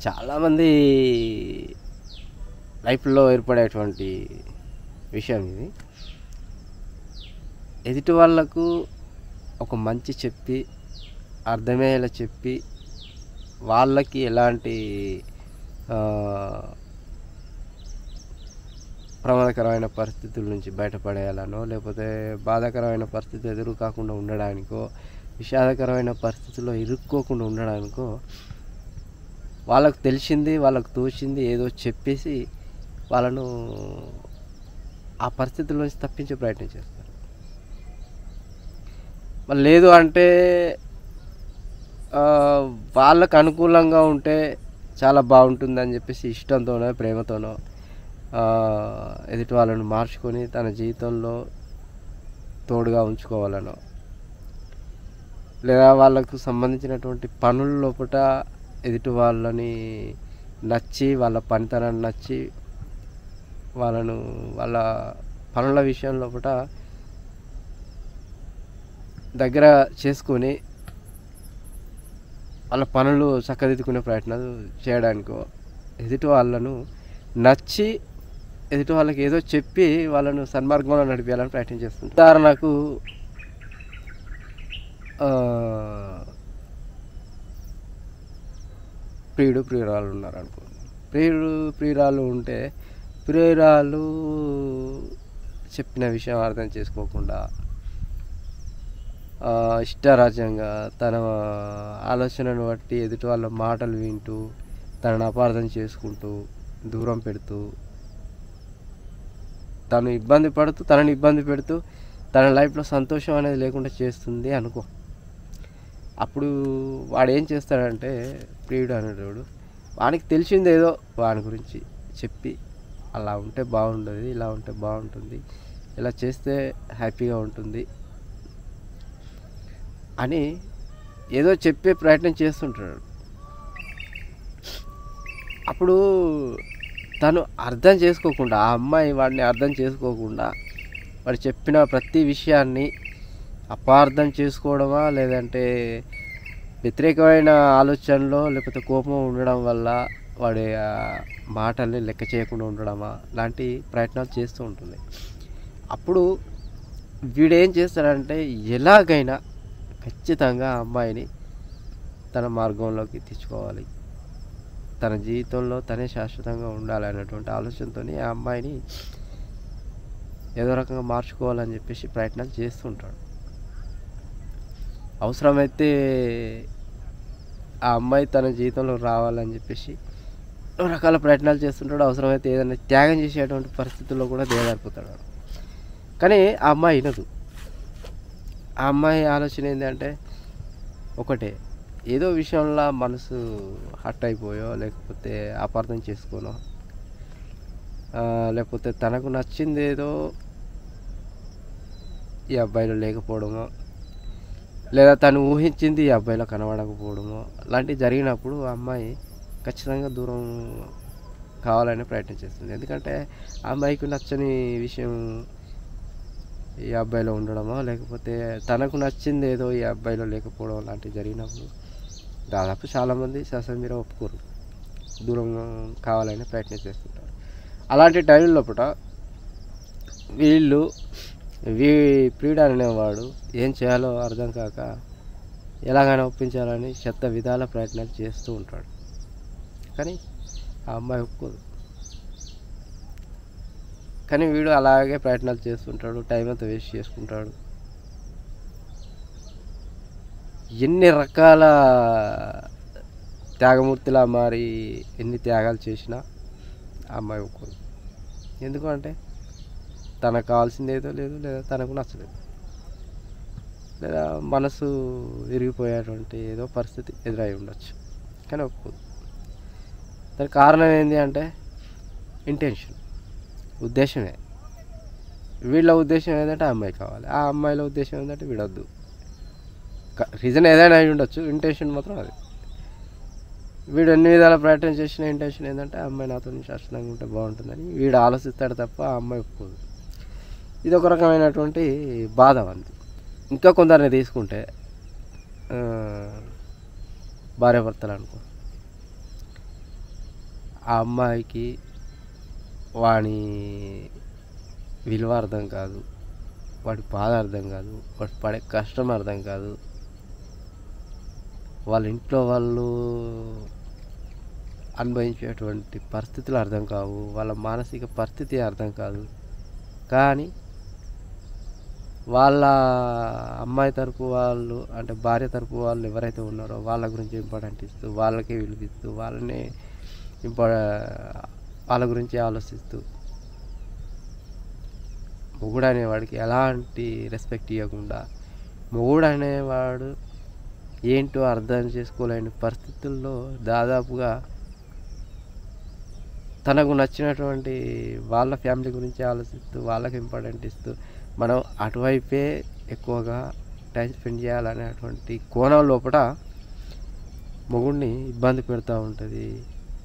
చాలామంది లైఫ్లో ఏర్పడేటువంటి విషయం ఇది. ఎదుటి వాళ్ళకు ఒక మంచి చెప్పి అర్థమయ్యేలా చెప్పి వాళ్ళకి ఎలాంటి ఆ, ప్రమాదకరమైన పరిస్థితుల నుంచి బయటపడేయాలనో, లేకపోతే బాధాకరమైన పరిస్థితి ఎదురు కాకుండా ఉండడానికో, విషాదకరమైన పరిస్థితుల్లో ఇరుక్కోకుండా ఉండడానికో వాళ్ళకు తెలిసింది, వాళ్ళకు తోచింది ఏదో చెప్పేసి వాళ్ళను ఆ పరిస్థితుల నుంచి తప్పించే ప్రయత్నం చేస్తారు. మరి లేదు అంటే వాళ్ళకు అనుకూలంగా ఉంటే చాలా బాగుంటుందని చెప్పేసి ఇష్టంతోనో ప్రేమతోనో ఎదుటి వాళ్ళను మార్చుకొని తన జీవితంలో తోడుగా ఉంచుకోవాలనో, లేదా వాళ్ళకు సంబంధించినటువంటి పనుల లోపల ఎదుటి వాళ్ళని నచ్చి, వాళ్ళ పనితనాన్ని నచ్చి వాళ్ళను వాళ్ళ పనుల విషయం లోపల దగ్గర చేసుకొని వాళ్ళ పనులు చక్కదిద్దుకునే ప్రయత్నాలు చేయడానికో, ఎదుటి వాళ్ళను నచ్చి ఎదుటి వాళ్ళకి ఏదో చెప్పి వాళ్ళను సన్మార్గంలో నడిపించాలని ప్రయత్నం చేస్తుంటారు. ఉదాహరణకు ప్రియుడు ప్రియురాలు ఉన్నారు అనుకోండి. ప్రియురాలు ఉంటే ప్రియురాలు చెప్పిన విషయం అర్థం చేసుకోకుండా ఇష్టారాజ్యంగా తన ఆలోచనను బట్టి ఎదుటి వాళ్ళ మాటలు వింటూ తనను అపార్థం చేసుకుంటూ దూరం పెడుతూ తనని ఇబ్బంది పెడుతూ తన లైఫ్లో సంతోషం అనేది లేకుండా చేస్తుంది అనుకో. అప్పుడు వాడు ఏం చేస్తాడంటే, ప్రియుడు అనేవాడు వానికి తెలిసింది ఏదో వాని గురించి చెప్పి, అలా ఉంటే బాగుండదు, ఇలా ఉంటే బాగుంటుంది, ఇలా చేస్తే హ్యాపీగా ఉంటుంది అని ఏదో చెప్పే ప్రయత్నం చేస్తుంటాడు. అప్పుడు తను అర్థం చేసుకోకుండా, ఆ అమ్మాయి వాడిని అర్థం చేసుకోకుండా వాడు చెప్పిన ప్రతి విషయాన్ని అపార్థం చేసుకోవడమా, లేదంటే వ్యతిరేకమైన ఆలోచనలో లేకపోతే కోపం ఉండడం వల్ల వాడి మాటల్ని లెక్క చేయకుండా ఉండడమా లాంటి ప్రయత్నాలు చేస్తూ ఉంటుంది. అప్పుడు వీడేం చేస్తాడంటే, ఎలాగైనా ఖచ్చితంగా ఆ అమ్మాయిని తన మార్గంలోకి తెచ్చుకోవాలి, తన జీవితంలో తనే శాశ్వతంగా ఉండాలి అనేటువంటి ఆలోచనతో ఆ అమ్మాయిని ఏదో రకంగా మార్చుకోవాలని చెప్పేసి ప్రయత్నాలు చేస్తుంటాడు. అవసరమైతే ఆ అమ్మాయి తన జీవితంలో రావాలని చెప్పేసి ఎన్నో రకాల ప్రయత్నాలు చేస్తుంటాడు. అవసరమైతే ఏదైనా త్యాగం చేసేటువంటి పరిస్థితుల్లో కూడా దిగజారిపోతాడు. కానీ ఆ అమ్మాయి వినదు. ఆ అమ్మాయి ఆలోచన ఏంటంటే ఒకటే, ఏదో విషయంలో మనసు హర్ట్ అయిపోయో, లేకపోతే అపార్థం చేసుకోనో, లేకపోతే తనకు నచ్చింది ఏదో ఈ అబ్బాయిలో లేకపోవడమో, లేదా తను ఊహించింది ఈ అబ్బాయిలో కనబడకపోవడమో లాంటివి జరిగినప్పుడు ఆ అమ్మాయి ఖచ్చితంగా దూరం కావాలనే ప్రయత్నం చేస్తుంది. ఎందుకంటే ఆ అమ్మాయికి నచ్చని విషయం ఈ అబ్బాయిలో ఉండడమో, లేకపోతే తనకు నచ్చింది ఏదో ఈ అబ్బాయిలో లేకపోవడం లాంటివి జరిగినప్పుడు దాదాపు చాలామంది మీరు ఒప్పుకోరు, దూరం కావాలని ప్రయత్నం చేస్తుంటారు. అలాంటి టైం లోపల ప్రియుడు అనేవాడు ఏం చేయాలో అర్థం కాక ఎలాగైనా ఒప్పించాలని విధాల ప్రయత్నాలు చేస్తూ ఉంటాడు. కానీ ఆ అమ్మాయి ఒప్పుకోదు. కానీ వీడు అలాగే ప్రయత్నాలు చేస్తుంటాడు, టైం అంతా వేస్ట్ చేసుకుంటాడు. ఎన్ని రకాల త్యాగమూర్తిలా మారి ఎన్ని త్యాగాలు చేసినా ఆ అమ్మాయి ఒప్పుకోదు. ఎందుకంటే తనకు కావాల్సింది ఏదో లేదు, లేదా తనకు నచ్చలేదు, లేదా మనసు విరిగిపోయేటువంటి ఏదో పరిస్థితి ఎదురై ఉండొచ్చు, కానీ ఒప్పుకోదు. దానికి కారణం ఏంటి అంటే ఇంటెన్షన్, ఉద్దేశమే. వీళ్ళ ఉద్దేశం ఏంటంటే ఆ అమ్మాయి కావాలి, ఆ అమ్మాయిల ఉద్దేశం ఏంటంటే వీడొద్దు. రీజన్ ఏదైనా అయి ఉండొచ్చు, ఇంటెన్షన్ మాత్రం అది. వీడు ఎన్ని విధాల ప్రయత్నం చేసిన ఇంటెన్షన్ ఏంటంటే ఆ అమ్మాయి నాతో శాశ్వతంగా ఉంటే బాగుంటుందని వీడు ఆలోచిస్తాడు తప్ప ఆ అమ్మాయి ఒప్పుకోదు. ఇది ఒక రకమైనటువంటి బాధ ఉంది. ఇంకా కొందరిని తీసుకుంటే భార్యాభర్తలు అనుకో, ఆ అమ్మాయికి వాని విలువ అర్థం కాదు, వాడి బాధ అర్థం కాదు, వాడు పడే కష్టం అర్థం కాదు, వాళ్ళ ఇంట్లో వాళ్ళు అనుభవించేటువంటి పరిస్థితులు అర్థం కావు, వాళ్ళ మానసిక పరిస్థితి అర్థం కాదు. కానీ వాళ్ళ అమ్మాయి తరపు వాళ్ళు అంటే భార్య తరపు వాళ్ళు ఎవరైతే ఉన్నారో వాళ్ళ గురించి ఇంపార్టెంట్ ఇస్తూ, వాళ్ళకే విలువిస్తూ, వాళ్ళని వాళ్ళ గురించి ఆలోచిస్తూ, మొగుడు అనేవాడికి ఎలాంటి రెస్పెక్ట్ ఇవ్వకుండా, మొగుడు అనేవాడు ఏంటో అర్థం చేసుకోలేని పరిస్థితుల్లో దాదాపుగా తనకు నచ్చినటువంటి వాళ్ళ ఫ్యామిలీ గురించి ఆలోచిస్తూ, వాళ్ళకి ఇంపార్టెంట్ ఇస్తూ, మనం అటువైపే ఎక్కువగా టైం స్పెండ్ చేయాలనేటువంటి కోణం లోపల మొగుడిని ఇబ్బంది పెడతా ఉంటుంది.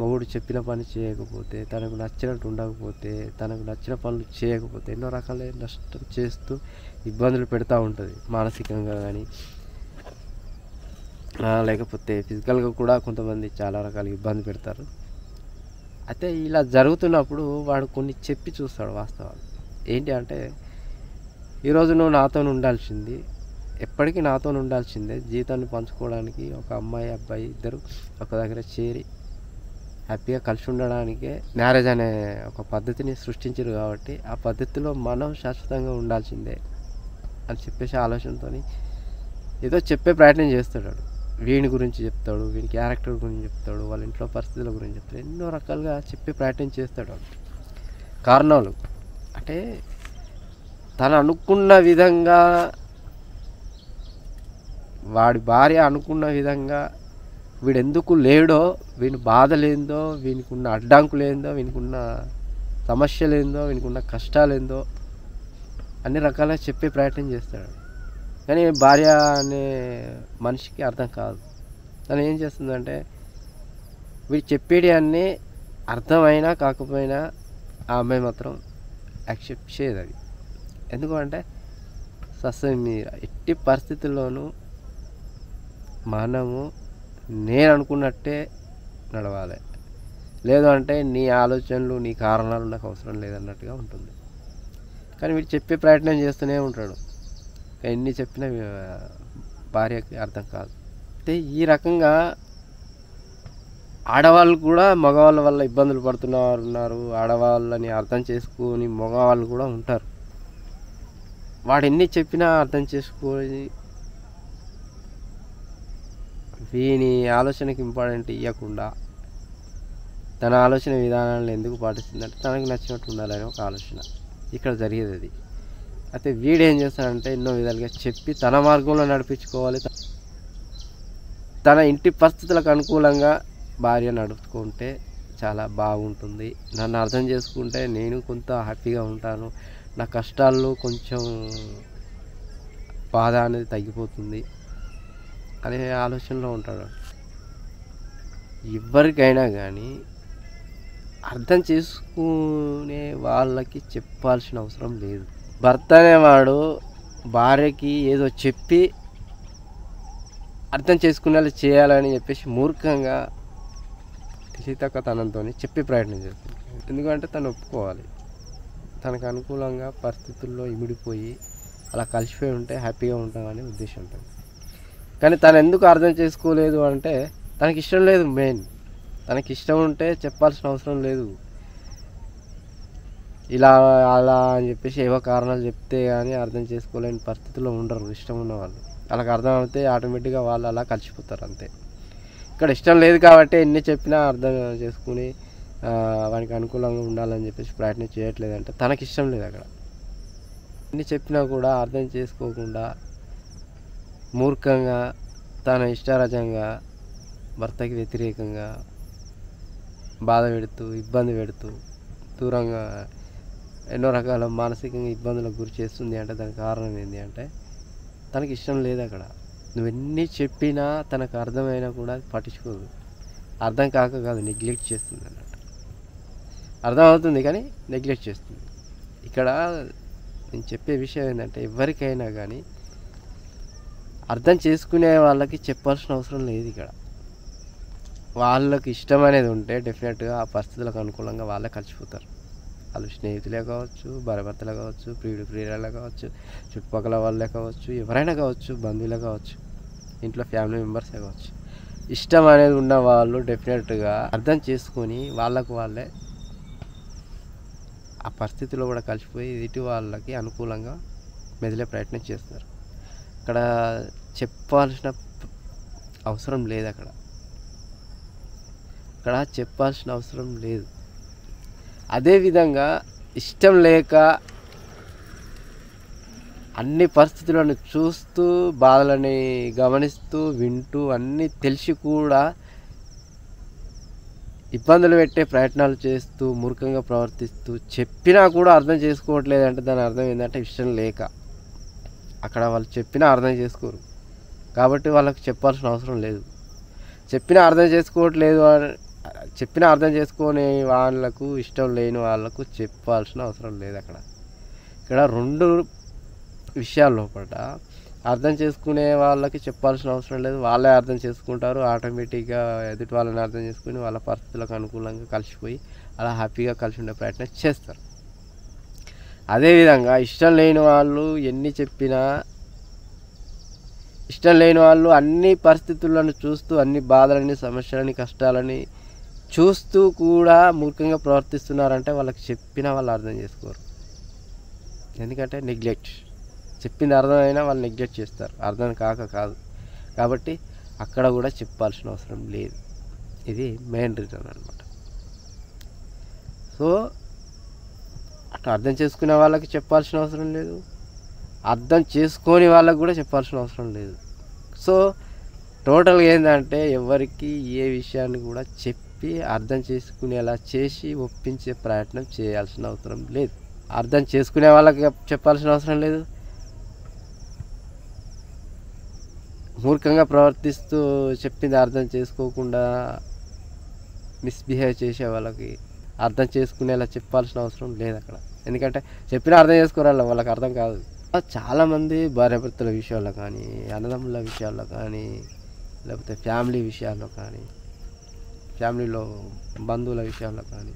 మొగుడు చెప్పిన పని చేయకపోతే, తనకు నచ్చినట్టు ఉండకపోతే, తనకు నచ్చిన పనులు చేయకపోతే ఎన్నో రకాల నష్టం చేస్తూ ఇబ్బందులు పెడతా ఉంటుంది. మానసికంగా కానీ లేకపోతే ఫిజికల్గా కూడా కొంతమంది చాలా రకాల ఇబ్బంది పెడతారు. అయితే ఇలా జరుగుతున్నప్పుడు వాడు కొన్ని చెప్పి చూస్తాడు వాస్తవాలు. ఏంటి అంటే, ఈరోజు నువ్వు నాతో ఉండాల్సింది, ఎప్పటికీ నాతో ఉండాల్సిందే, జీవితాన్ని పంచుకోవడానికి ఒక అమ్మాయి అబ్బాయి ఇద్దరు ఒక దగ్గర చేరి హ్యాపీగా కలిసి ఉండడానికే మ్యారేజ్ అనే ఒక పద్ధతిని సృష్టించారు. కాబట్టి ఆ పద్ధతిలో మనం శాశ్వతంగా ఉండాల్సిందే అని చెప్పేసి ఆలోచనతో ఏదో చెప్పే ప్రయత్నం చేస్తాడు. వీని గురించి చెప్తాడు, వీని క్యారెక్టర్ గురించి చెప్తాడు, వాళ్ళ ఇంట్లో పరిస్థితుల గురించి చెప్తాడు, ఎన్నో రకాలుగా చెప్పే ప్రయత్నం చేస్తాడు. కారణాలు అంటే తను అనుకున్న విధంగా, వాడి భార్య అనుకున్న విధంగా వీడెందుకు లేడో, వీని బాధ లేదో, వీనికి ఉన్న అడ్డంకులేందో, వీనికి ఉన్న సమస్యలేందో, వీనికి ఉన్న కష్టాలేందో అన్ని రకాలుగా చెప్పే ప్రయత్నం చేస్తాడు. కానీ భార్య అనే మనిషికి అర్థం కాదు. తను ఏం చేస్తుందంటే, వీడు చెప్పేటి అన్నీ అర్థమైనా కాకపోయినా ఆ అమ్మాయి మాత్రం యాక్సెప్ట్ చేయదు. అది ఎందుకంటే సస్యం మీద ఎట్టి పరిస్థితుల్లోనూ మనము నేను అనుకున్నట్టే నడవాలి, లేదు అంటే నీ ఆలోచనలు నీ కారణాలు నాకు అవసరం లేదన్నట్టుగా ఉంటుంది. కానీ వీడు చెప్పే ప్రయత్నం చేస్తూనే ఉంటాడు. ఎన్ని చెప్పినా భార్యకి అర్థం కాదు. అయితే ఈ రకంగా ఆడవాళ్ళు కూడా మగవాళ్ళ వల్ల ఇబ్బందులు పడుతున్నారు. ఆడవాళ్ళని అర్థం చేసుకొని మగవాళ్ళు కూడా ఉంటారు. వాడు ఎన్ని చెప్పినా అర్థం చేసుకొని వీని ఆలోచనకి ఇంపార్టెంట్ ఇవ్వకుండా తన ఆలోచన విధానాలను ఎందుకు పాటిస్తుందంటే తనకు నచ్చినట్టు ఉండాలని ఒక ఆలోచన ఇక్కడ జరిగేది అది. అయితే వీడేం చేస్తాడంటే ఎన్నో విధాలుగా చెప్పి తన మార్గంలో నడిపించుకోవాలి, తన ఇంటి పరిస్థితులకు అనుకూలంగా భార్య నడుపుకుంటే చాలా బాగుంటుంది, నన్ను అర్థం చేసుకుంటే నేను కొంత హ్యాపీగా ఉంటాను, నా కష్టాల్లో కొంచెం బాధ అనేది తగ్గిపోతుంది అనే ఆలోచనలో ఉంటాడు. ఎవరికైనా కానీ అర్థం చేసుకునే వాళ్ళకి చెప్పాల్సిన అవసరం లేదు. భర్త అనేవాడు భార్యకి ఏదో చెప్పి అర్థం చేసుకునేలా చేయాలని చెప్పేసి మూర్ఖంగా తెలివితక్కువతనంతో చెప్పే ప్రయత్నం చేస్తుంది. ఎందుకంటే తను ఒప్పుకోవాలి, తనకు అనుకూలంగా పరిస్థితుల్లో ఇమిడిపోయి అలా కలిసిపోయి ఉంటే హ్యాపీగా ఉంటామనే ఉద్దేశం ఉంటుంది. కానీ తను ఎందుకు అర్థం చేసుకోలేదు అంటే తనకి ఇష్టం లేదు. మెయిన్ తనకి ఇష్టం ఉంటే చెప్పాల్సిన అవసరం లేదు. ఇలా అలా అని చెప్పేసి ఏవో కారణాలు చెప్తే కానీ అర్థం చేసుకోలేని పరిస్థితుల్లో ఉండరు ఇష్టం ఉన్న వాళ్ళు. వాళ్ళకి అర్థం అవుతే ఆటోమేటిక్గా వాళ్ళు అలా కలిసిపోతారు అంతే. ఇక్కడ ఇష్టం లేదు కాబట్టి ఎన్ని చెప్పినా అర్థం చేసుకుని వానికి అనుకూలంగా ఉండాలని చెప్పేసి ప్రయత్నం చేయట్లేదంటే తనకి ఇష్టం లేదు. అక్కడ ఎన్ని చెప్పినా కూడా అర్థం చేసుకోకుండా మూర్ఖంగా తన ఇష్టారాజ్యంగా భర్తకి వ్యతిరేకంగా బాధ పెడుతూ ఇబ్బంది పెడుతూ దూరంగా ఎన్నో రకాల మానసికంగా ఇబ్బందులకు గురి చేస్తుంది. అంటే దానికి కారణం ఏంటి అంటే తనకి ఇష్టం లేదు. అక్కడ నువ్వు ఎన్ని చెప్పినా తనకు అర్థమైనా కూడా పట్టించుకోదు. అర్థం కాక కాదు, నెగ్లెక్ట్ చేస్తుంది అన్నట్టు. అర్థం అవుతుంది కానీ నెగ్లెక్ట్ చేస్తుంది. ఇక్కడ నేను చెప్పే విషయం ఏంటంటే ఎవరికైనా కానీ అర్థం చేసుకునే వాళ్ళకి చెప్పాల్సిన అవసరం లేదు. ఇక్కడ వాళ్ళకి ఇష్టం అనేది ఉంటే డెఫినెట్గా ఆ పరిస్థితులకు అనుకూలంగా వాళ్ళే కలిసిపోతారు. వాళ్ళు స్నేహితులే కావచ్చు, భార్యాభర్తలే కావచ్చు, ప్రియురాలే కావచ్చు, చుట్టుపక్కల వాళ్ళే కావచ్చు, ఎవరైనా కావచ్చు, బంధువులే కావచ్చు, ఇంట్లో ఫ్యామిలీ మెంబర్సే కావచ్చు. ఇష్టం అనేది ఉన్న వాళ్ళు డెఫినెట్గా అర్థం చేసుకొని వాళ్ళకు వాళ్ళే ఆ పరిస్థితిలో కూడా కలిసిపోయి ఎదుటి వాళ్ళకి అనుకూలంగా మెదిలే ప్రయత్నం చేస్తారు. అక్కడ చెప్పాల్సిన అవసరం లేదు. అక్కడ చెప్పాల్సిన అవసరం లేదు. అదేవిధంగా ఇష్టం లేక అన్ని పరిస్థితులను చూస్తూ, బాధలని గమనిస్తూ, వింటూ, అన్నీ తెలిసి కూడా ఇబ్బందులు పెట్టే ప్రయత్నాలు చేస్తూ, మూర్ఖంగా ప్రవర్తిస్తూ, చెప్పినా కూడా అర్థం చేసుకోవట్లేదంటే దాని అర్థం ఏంటంటే ఇష్టం లేక. అక్కడ వాళ్ళు చెప్పినా అర్థం చేసుకోరు కాబట్టి వాళ్ళకి చెప్పాల్సిన అవసరం లేదు. చెప్పినా అర్థం చేసుకోవట్లేదు చెప్పినా అర్థం చేసుకునే వాళ్ళకు, ఇష్టం లేని వాళ్ళకు చెప్పాల్సిన అవసరం లేదు. ఇక్కడ 2 విషయాల లోపల అర్థం చేసుకునే వాళ్ళకి చెప్పాల్సిన అవసరం లేదు. వాళ్ళే అర్థం చేసుకుంటారు. ఆటోమేటిక్గా ఎదుటి వాళ్ళని అర్థం చేసుకుని వాళ్ళ పరిస్థితులకు అనుకూలంగా కలిసిపోయి అలా హ్యాపీగా కలిసి ఉండే ప్రయత్నం చేస్తారు. అదేవిధంగా ఇష్టం లేని వాళ్ళు ఎన్ని చెప్పినా, ఇష్టం లేని వాళ్ళు అన్ని పరిస్థితులను చూస్తూ, అన్ని బాధలని, సమస్యలని, కష్టాలని చూస్తూ కూడా మూర్ఖంగా ప్రవర్తిస్తున్నారంటే వాళ్ళకి చెప్పినా వాళ్ళు అర్థం చేసుకోరు. ఎందుకంటే నెగ్లెక్ట్. చెప్పింది అర్థమైనా వాళ్ళు నెగ్లెక్ట్ చేస్తారు, అర్థం కాదు. కాబట్టి అక్కడ కూడా చెప్పాల్సిన అవసరం లేదు. ఇది మెయిన్ రీజన్ అన్నమాట. సో అట్లా అర్థం చేసుకునే వాళ్ళకి చెప్పాల్సిన అవసరం లేదు, అర్థం చేసుకొని వాళ్ళకి కూడా చెప్పాల్సిన అవసరం లేదు. సో టోటల్గా ఏంటంటే ఎవరికి ఏ విషయాన్ని కూడా చెప్పి అర్థం చేసుకునేలా చేసి ఒప్పించే ప్రయత్నం చేయాల్సిన అవసరం లేదు. అర్థం చేసుకునే వాళ్ళకి చెప్పాల్సిన అవసరం లేదు. మూర్ఖంగా ప్రవర్తిస్తూ చెప్పింది అర్థం చేసుకోకుండా మిస్బిహేవ్ చేసే వాళ్ళకి అర్థం చేసుకునేలా చెప్పాల్సిన అవసరం లేదు అక్కడ. ఎందుకంటే చెప్పినా అర్థం చేసుకోరాలి, వాళ్ళకి అర్థం కాదు. చాలామంది భార్యాభర్తల విషయాల్లో కానీ, అన్నదమ్ముల విషయాల్లో కానీ, లేకపోతే ఫ్యామిలీ విషయాల్లో కానీ, ఫ్యామిలీలో బంధువుల విషయాల్లో కానీ,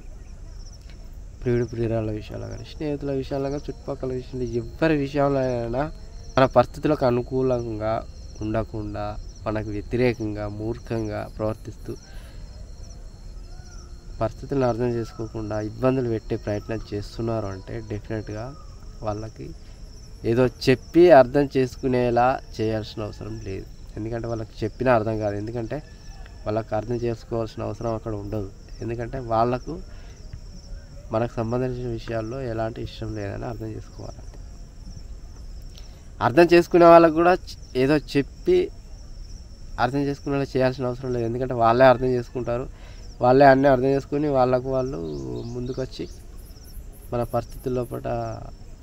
ప్రియురాల విషయాల్లో కానీ, స్నేహితుల విషయాల్లో కానీ, చుట్టుపక్కల విషయాలు, ఎవరి విషయంలో అయినా మన పరిస్థితులకు అనుకూలంగా ఉండకుండా మనకు వ్యతిరేకంగా మూర్ఖంగా ప్రవర్తిస్తూ పరిస్థితులను అర్థం చేసుకోకుండా ఇబ్బందులు పెట్టే ప్రయత్నం చేస్తున్నారు అంటే డెఫినెట్గా వాళ్ళకి ఏదో చెప్పి అర్థం చేసుకునేలా చేయాల్సిన అవసరం లేదు. ఎందుకంటే వాళ్ళకి చెప్పినా అర్థం కాదు. ఎందుకంటే వాళ్ళకి అర్థం చేసుకోవాల్సిన అవసరం అక్కడ ఉండదు. ఎందుకంటే వాళ్ళకు మనకు సంబంధించిన విషయాల్లో ఎలాంటి ఇష్టం లేదని అర్థం చేసుకోవాలి. అర్థం చేసుకునే వాళ్ళకు కూడా ఏదో చెప్పి అర్థం చేసుకునేలా చేయాల్సిన అవసరం లేదు. ఎందుకంటే వాళ్ళే అర్థం చేసుకుంటారు, వాళ్ళే అన్నీ అర్థం చేసుకుని వాళ్ళకు వాళ్ళు ముందుకు వచ్చి మన పరిస్థితుల లోపల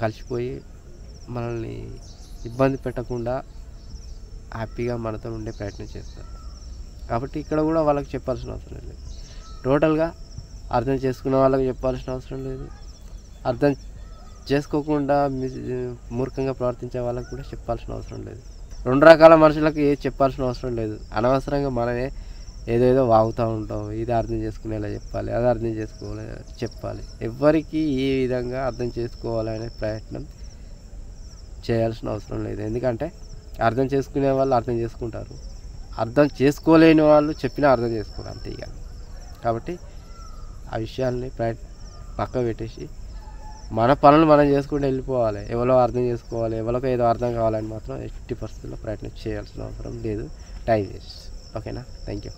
కలిసిపోయి మనల్ని ఇబ్బంది పెట్టకుండా హ్యాపీగా మనతో ఉండే ప్రయత్నం చేస్తారు. కాబట్టి ఇక్కడ కూడా వాళ్ళకి చెప్పాల్సిన అవసరం లేదు. టోటల్గా అర్థం చేసుకునే వాళ్ళకి చెప్పాల్సిన అవసరం లేదు, అర్థం చేసుకోకుండా మూర్ఖంగా ప్రవర్తించే వాళ్ళకి కూడా చెప్పాల్సిన అవసరం లేదు. 2 రకాల మనుషులకు ఏది చెప్పాల్సిన అవసరం లేదు. అనవసరంగా మనమే ఏదేదో వాగుతూ ఉంటాం. ఇది అర్థం చేసుకునేలా చెప్పాలి, అది అర్థం చేసుకోవాలి చెప్పాలి. ఎవరికి ఏ విధంగా అర్థం చేసుకోవాలనే ప్రయత్నం చేయాల్సిన అవసరం లేదు. ఎందుకంటే అర్థం చేసుకునే వాళ్ళు అర్థం చేసుకుంటారు, అర్థం చేసుకోలేని వాళ్ళు చెప్పినా అర్థం చేసుకోరు, అంతే ఇక. కాబట్టి ఆ విషయాల్ని పక్క పెట్టేసి మన పనులు మనం చేసుకుంటూ వెళ్ళిపోవాలి. ఎవరో అర్థం చేసుకోవాలి, ఎవరికో ఏదో అర్థం కావాలని మాత్రం ఎట్టి పరిస్థితుల్లో ప్రయత్నం చేయాల్సిన అవసరం లేదు. Time waste. ఓకేనా? Thank you.